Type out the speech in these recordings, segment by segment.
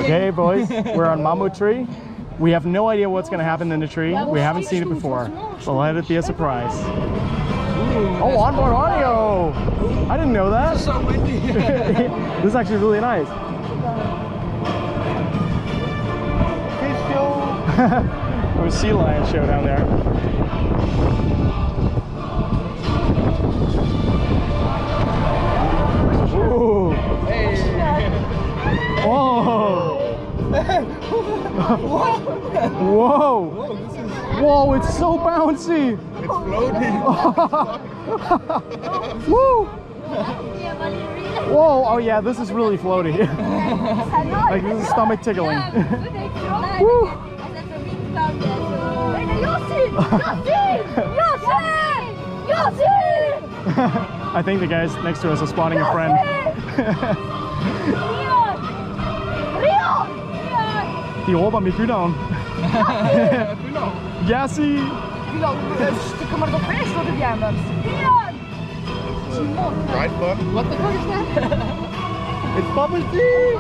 Okay, boys, we're on Mammut Tree. We have no idea what's going to happen in the tree. We haven't seen it before, so let it be a surprise. Oh, onboard audio! I didn't know that. This is so windy. This is actually really nice. There's a sea lion show down there. Ooh. Hey. Whoa! Whoa! Whoa, it's so bouncy! It's floating. Woo! Whoa! Oh yeah, this is really floaty. Like this is stomach tickling. Woo! I think the guys next to us are spotting a friend. Die råber mit Hühnern. Gassi! Kom maar op feest door de jammer. Right foot. What the fuck is that? It's bubble tea!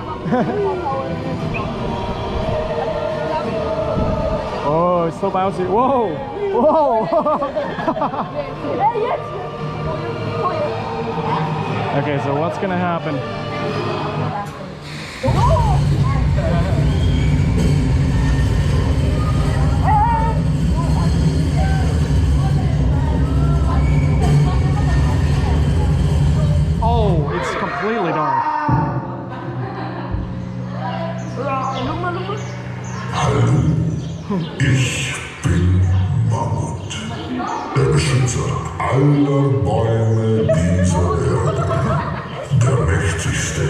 Oh, it's so bouncy. Whoa! Whoa! Okay, so what's gonna happen? Oh, it's completely dark. Ich bin Mammut, der Beschützer aller Bäume dieser Erde, der mächtigste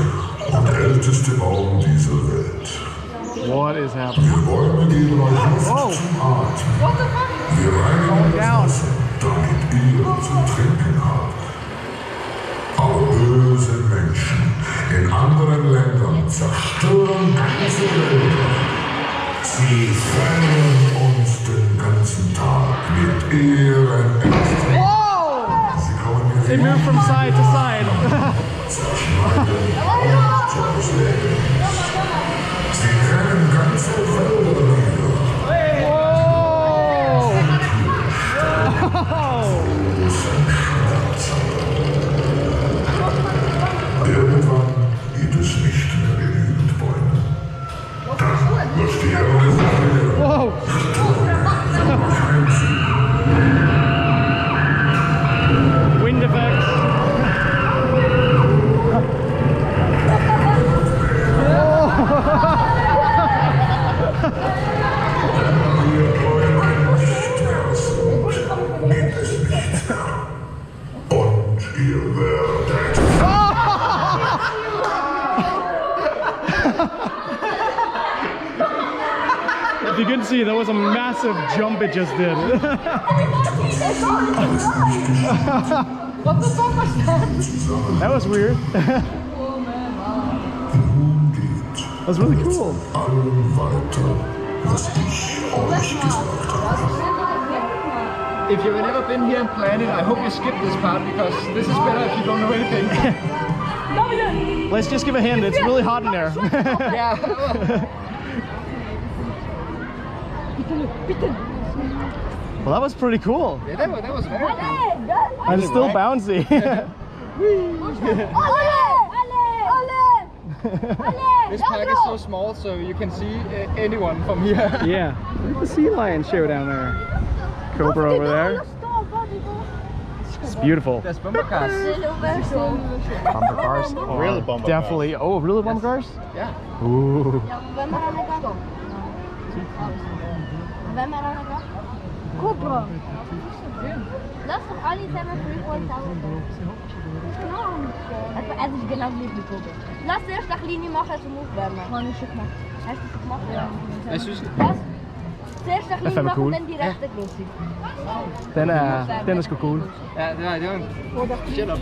und älteste Baum dieser Welt. What is happening? Wir Bäume geben euch Luft zum Atmen. Wir reinigen das Wasser, damit ihr zu trinken habt. Aber böse Menschen in anderen Ländern zerstören ganze Wälder. Sie fällen uns den ganzen Tag mit ihren Äxten. Sie kommen mir It moved from side to side. zerschneiden und zerschlägen. Sie trennen ganze Wälder nieder. Irgendwann gibt es nicht mehr genügend Bäume. Dann wird die Erde verlieren. Whoa! Wind effects. Wir Bäume nicht mehr sind, gibt es nichts mehr. Und ihr werdet... If you couldn't see, that was a massive jump it just did. What the fuck was that? That was weird. That's really cool. Allem weiter, was ich euch gesagt habe. If you've never been here in Planet, I hope you skip this part because this is better if you don't know anything. Let's just give a hint. It's really hot in there. Yeah. Well, that was pretty cool. Yeah, that was very cool. And it's still bouncy. This park is so small, so you can see anyone from here. Yeah. Look at the sea lion show down there. Cobra over there. It's beautiful. There's bumper cars. Bumper cars. Oh, Real bumper definitely. cars. Oh, really bumper cars? Yeah. Ooh. Cobra. Lass doch alle selber Freefall sauber. Es ist genau wie die Cobra. Lass erst eine kleine machen zum Aufwärmen. Habe ich schon gemacht. Hast du schon gemacht? Ja. Was? Zuerst eine kleine machen und dann die rechte große. Den is cool. Ja, det var det. Shut up.